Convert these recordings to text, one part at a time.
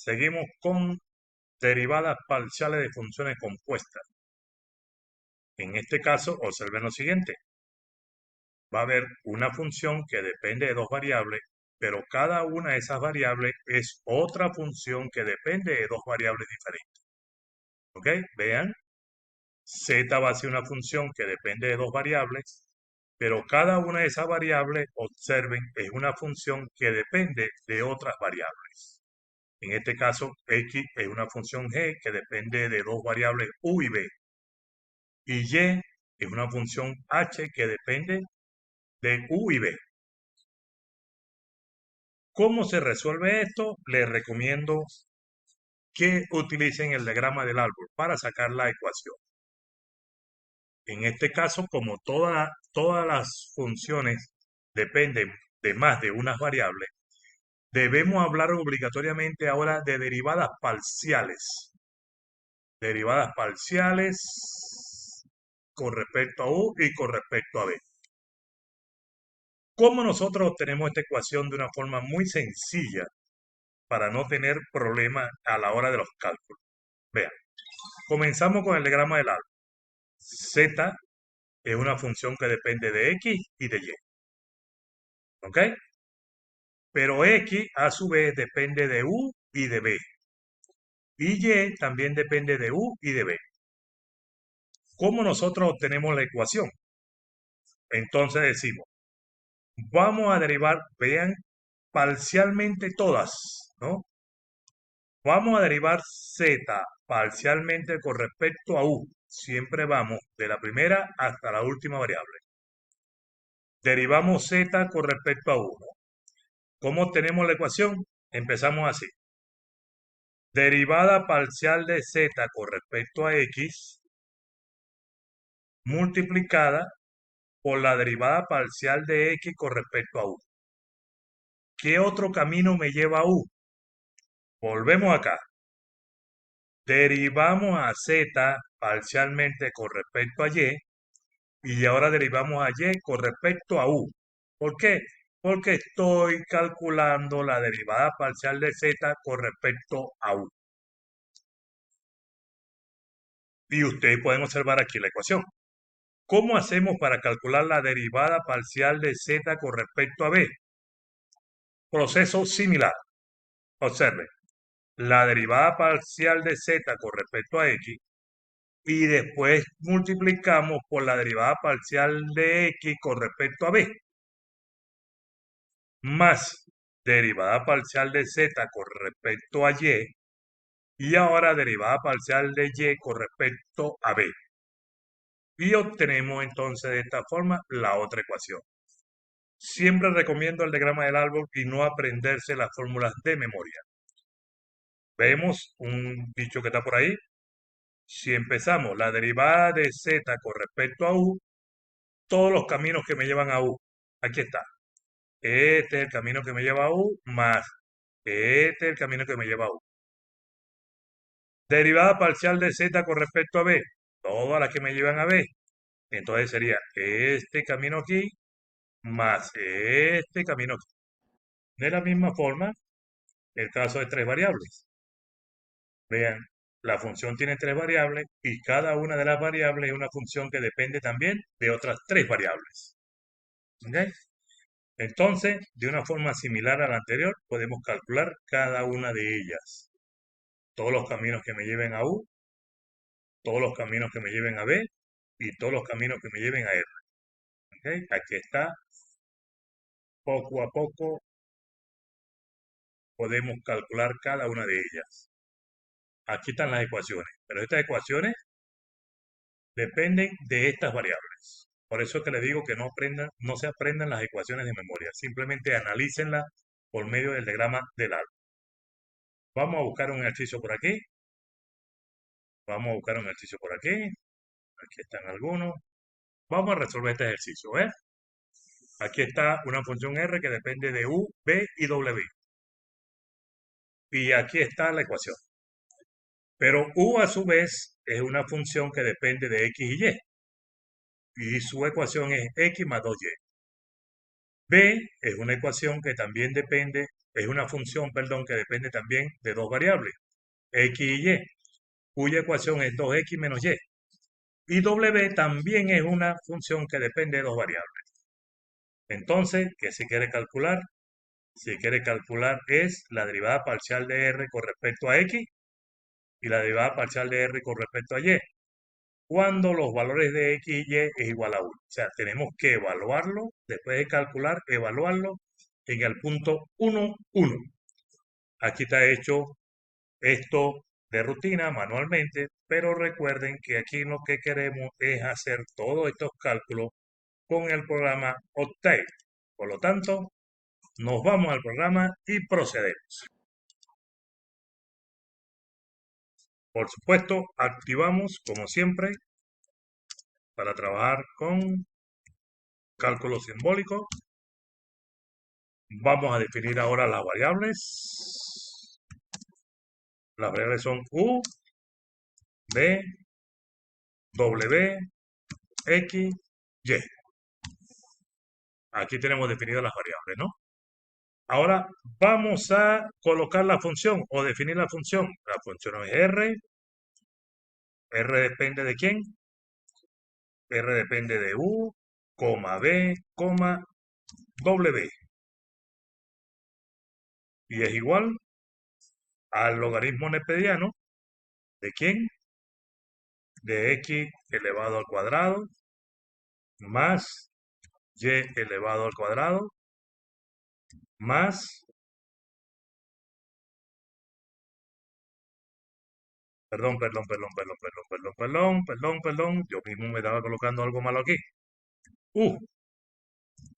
Seguimos con derivadas parciales de funciones compuestas. En este caso, observen lo siguiente. Va a haber una función que depende de dos variables, pero cada una de esas variables es otra función que depende de dos variables diferentes. ¿Ok? Vean, z va a ser una función que depende de dos variables, pero cada una de esas variables, observen, es una función que depende de otras variables. En este caso, x es una función g que depende de dos variables u y b. Y y es una función h que depende de u y b. ¿Cómo se resuelve esto? Les recomiendo que utilicen el diagrama del árbol para sacar la ecuación. En este caso, como todas las funciones dependen de más de unas variables, debemos hablar obligatoriamente ahora de derivadas parciales. Derivadas parciales con respecto a u y con respecto a b. ¿Cómo nosotros obtenemos esta ecuación de una forma muy sencilla para no tener problemas a la hora de los cálculos? Vean, comenzamos con el diagrama del árbol. Z es una función que depende de x y de y. ¿Ok? Pero x a su vez depende de u y de b. Y y también depende de u y de b. ¿Cómo nosotros obtenemos la ecuación? Entonces decimos, vamos a derivar, vean, parcialmente todas, ¿no? Vamos a derivar z parcialmente con respecto a u. Siempre vamos de la primera hasta la última variable. Derivamos z con respecto a 1. ¿Cómo tenemos la ecuación? Empezamos así. Derivada parcial de z con respecto a x multiplicada por la derivada parcial de x con respecto a u. ¿Qué otro camino me lleva a u? Volvemos acá. Derivamos a z parcialmente con respecto a y ahora derivamos a y con respecto a u. ¿Por qué? Porque estoy calculando la derivada parcial de z con respecto a u. Y ustedes pueden observar aquí la ecuación. ¿Cómo hacemos para calcular la derivada parcial de z con respecto a b? Proceso similar. Observen, la derivada parcial de z con respecto a x y después multiplicamos por la derivada parcial de x con respecto a b, más derivada parcial de z con respecto a y ahora derivada parcial de y con respecto a b. Y obtenemos entonces de esta forma la otra ecuación. Siempre recomiendo el diagrama del árbol y no aprenderse las fórmulas de memoria. Vemos un dicho que está por ahí. Si empezamos la derivada de z con respecto a u, todos los caminos que me llevan a u. Aquí está. Este es el camino que me lleva a u, más este es el camino que me lleva a u. Derivada parcial de z con respecto a b. Todas las que me llevan a b. Entonces sería este camino aquí, más este camino aquí. De la misma forma, el caso de tres variables. Vean, la función tiene tres variables y cada una de las variables es una función que depende también de otras tres variables. ¿Ok? Entonces, de una forma similar a la anterior, podemos calcular cada una de ellas. Todos los caminos que me lleven a U, todos los caminos que me lleven a B y todos los caminos que me lleven a R. ¿Ok? Aquí está. Poco a poco podemos calcular cada una de ellas. Aquí están las ecuaciones, pero estas ecuaciones dependen de estas variables. Por eso es que les digo que no se aprendan las ecuaciones de memoria, simplemente analícenlas por medio del diagrama del árbol. Vamos a buscar un ejercicio por aquí. Vamos a buscar un ejercicio por aquí. Aquí están algunos. Vamos a resolver este ejercicio, ¿ves? Aquí está una función r que depende de u, b y w. Y aquí está la ecuación. Pero u a su vez es una función que depende de x y y. Y su ecuación es x más 2y. B es una ecuación que también depende, es una función, perdón, que depende también de dos variables, x y y, cuya ecuación es 2x menos y. Y W también es una función que depende de dos variables. Entonces, ¿qué se quiere calcular? Se quiere calcular es la derivada parcial de R con respecto a X y la derivada parcial de R con respecto a Y, cuando los valores de X y Y es igual a 1. O sea, tenemos que evaluarlo, después de calcular, evaluarlo en el punto 1, 1. Aquí está hecho esto de rutina manualmente, pero recuerden que aquí lo que queremos es hacer todos estos cálculos con el programa Octave. Por lo tanto, nos vamos al programa y procedemos. Por supuesto, activamos, como siempre, para trabajar con cálculo simbólico. Vamos a definir ahora las variables. Las variables son U, B, W, X, Y. Aquí tenemos definidas las variables, ¿no? Ahora vamos a colocar la función o definir la función. La función es R. R depende de quién. R depende de U, B, W. Y es igual al logaritmo neperiano de quién? De x elevado al cuadrado más y elevado al cuadrado más, perdón, yo mismo me estaba colocando algo malo aquí. U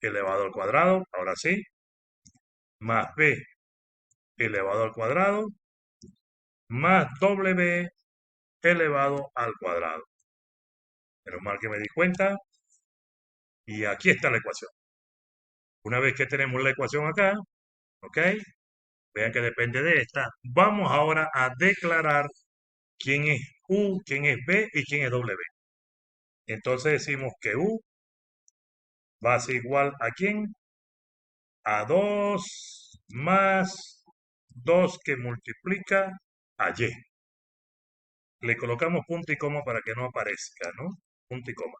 elevado al cuadrado, ahora sí, más b elevado al cuadrado más w elevado al cuadrado. Menos mal que me di cuenta. Y aquí está la ecuación. Una vez que tenemos la ecuación acá, ¿ok? Vean que depende de esta. Vamos ahora a declarar quién es U, quién es B y quién es W. Entonces decimos que U va a ser igual a quién? A 2 más 2 que multiplica a Y. Le colocamos punto y coma para que no aparezca, ¿no? Punto y coma.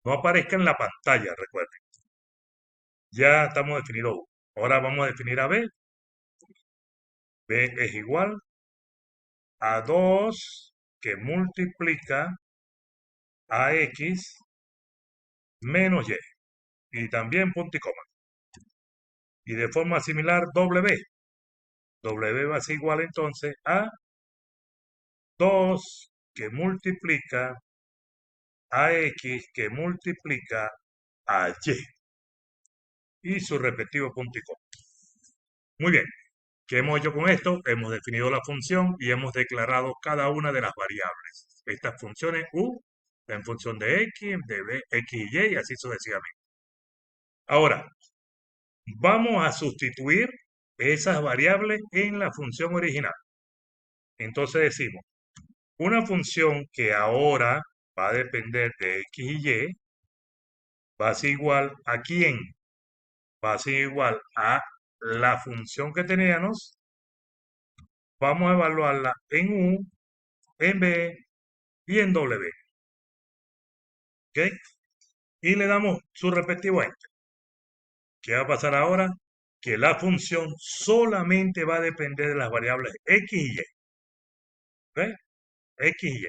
No aparezca en la pantalla, recuerden. Ya estamos definido U. Ahora vamos a definir a B. B es igual a 2 que multiplica a X menos Y. Y también punto y coma. Y de forma similar W. W va a ser igual entonces a 2 que multiplica a X que multiplica a Y su respectivo punto y coma. Muy bien. ¿Qué hemos hecho con esto? Hemos definido la función y hemos declarado cada una de las variables. Estas funciones U en función de X, de B, X y así sucesivamente. Ahora, vamos a sustituir esas variables en la función original. Entonces decimos, una función que ahora va a depender de X y Y va a ser igual a quién? Va a ser igual a la función que teníamos. Vamos a evaluarla en U, en B y en W. ¿Ok? Y le damos su respectivo enter. ¿Qué va a pasar ahora? Que la función solamente va a depender de las variables X y Y. ¿Ok? X y Y.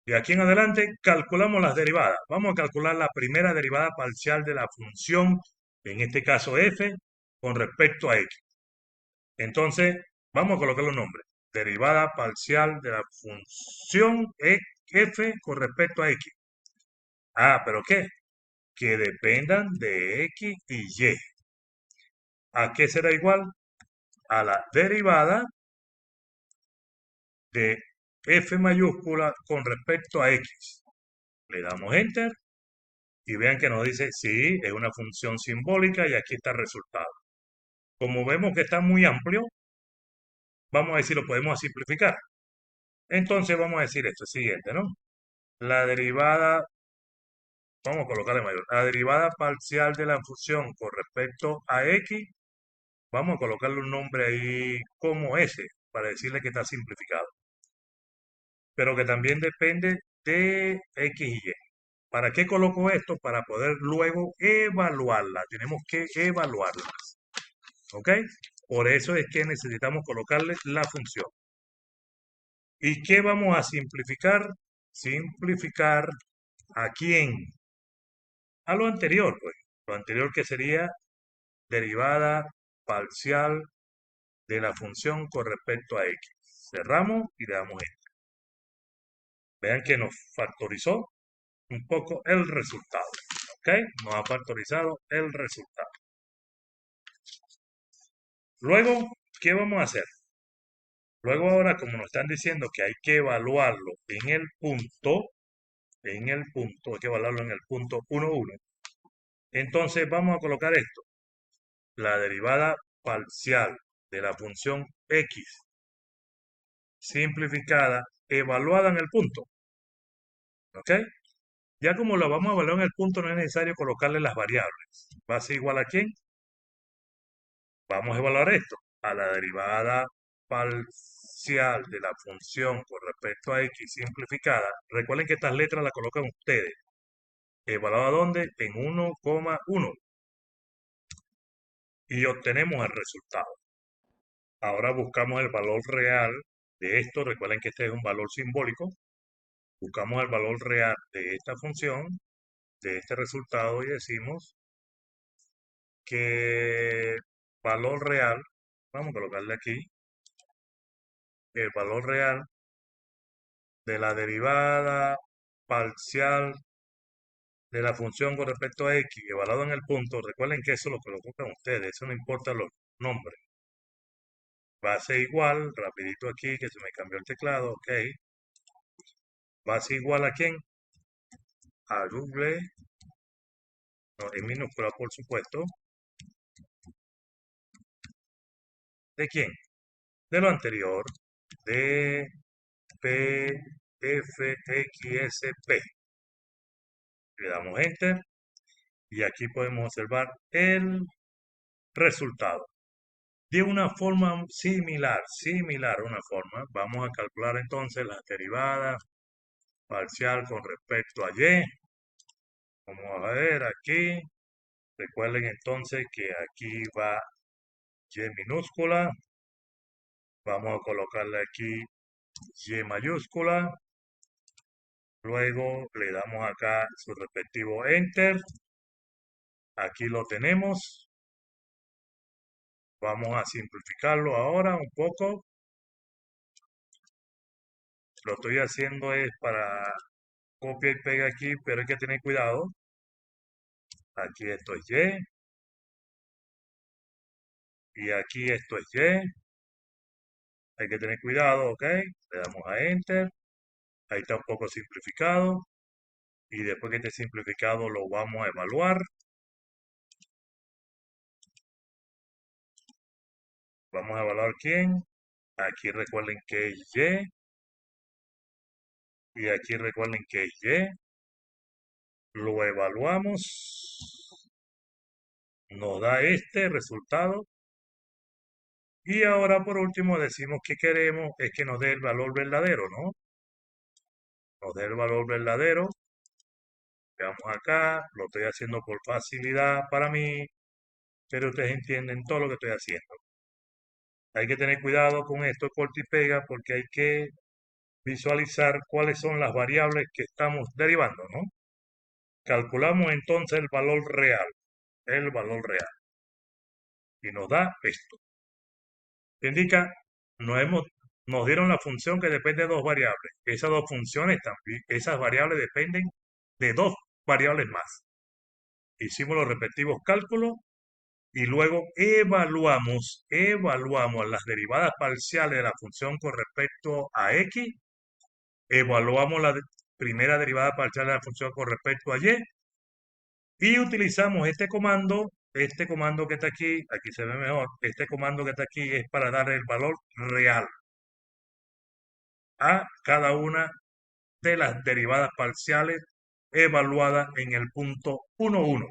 De aquí en adelante calculamos las derivadas. Vamos a calcular la primera derivada parcial de la función, en este caso f, con respecto a x. Entonces, vamos a colocar los nombres. Derivada parcial de la función f con respecto a x. Ah, ¿pero qué? Que dependan de x y y. ¿A qué será igual? A la derivada de f mayúscula con respecto a x. Le damos enter y vean que nos dice, sí, es una función simbólica y aquí está el resultado. Como vemos que está muy amplio, vamos a decir, lo podemos simplificar. Entonces vamos a decir esto siguiente, ¿no? La derivada vamos a colocarle mayor. La derivada parcial de la función con respecto a x, vamos a colocarle un nombre ahí como S, para decirle que está simplificado, pero que también depende de x y y. ¿Para qué coloco esto? Para poder luego evaluarla. Tenemos que evaluarla. ¿Ok? Por eso es que necesitamos colocarle la función. ¿Y qué vamos a simplificar? Simplificar ¿a quién? A lo anterior, pues. Lo anterior que sería derivada parcial de la función con respecto a x. Cerramos y le damos enter. Vean que nos factorizó un poco el resultado. ¿Ok? Nos ha factorizado el resultado. Luego, ¿qué vamos a hacer? Luego ahora, como nos están diciendo que hay que evaluarlo en el punto, hay que evaluarlo en el punto 1, 1. Entonces vamos a colocar esto, la derivada parcial de la función x simplificada, evaluada en el punto. ¿Ok? Ya como lo vamos a evaluar en el punto, no es necesario colocarle las variables. ¿Va a ser igual a quién? Vamos a evaluar esto, a la derivada parcial de la función con respecto a x simplificada. Recuerden que estas letras las colocan ustedes. ¿Evaluada dónde? En 1,1. Y obtenemos el resultado. Ahora buscamos el valor real de esto. Recuerden que este es un valor simbólico. Buscamos el valor real de esta función, de este resultado, y decimos que valor real, vamos a colocarle aquí, el valor real de la derivada parcial de la función con respecto a x, evaluado en el punto. Recuerden que eso lo colocan ustedes, eso no importa los nombres. Va a ser igual, rapidito aquí, que se me cambió el teclado, ok. Va a ser igual a quién? A Google, no, en minúscula por supuesto. ¿De quién? De lo anterior, de P, F, X, S, P. Le damos Enter y aquí podemos observar el resultado. De una forma similar a una forma, vamos a calcular entonces las derivadas parcial con respecto a y. Vamos a ver aquí. Recuerden entonces que aquí va y minúscula. Vamos a colocarle aquí y mayúscula. Luego le damos acá su respectivo enter. Aquí lo tenemos. Vamos a simplificarlo ahora un poco. Lo estoy haciendo es para copia y pega aquí, pero hay que tener cuidado. Aquí esto es y aquí esto es y. Hay que tener cuidado, ¿ok? Le damos a enter. Ahí está un poco simplificado. Y después que esté simplificado lo vamos a evaluar. Vamos a evaluar quién. Aquí recuerden que es y. Y aquí recuerden que es y. Lo evaluamos. Nos da este resultado. Y ahora por último decimos que queremos es que nos dé el valor verdadero, ¿no? Nos dé el valor verdadero. Veamos acá, lo estoy haciendo por facilidad para mí, pero ustedes entienden todo lo que estoy haciendo. Hay que tener cuidado con esto, corta y pega, porque hay que visualizar cuáles son las variables que estamos derivando, ¿no? Calculamos entonces el valor real, y nos da esto. Indica, nos dieron la función que depende de dos variables. Esas dos funciones también, esas variables dependen de dos variables más. Hicimos los respectivos cálculos y luego evaluamos las derivadas parciales de la función con respecto a x, evaluamos la primera derivada parcial de la función con respecto a y utilizamos este comando que está aquí se ve mejor, este comando que está aquí es para dar el valor real a cada una de las derivadas parciales evaluada en el punto 1,1.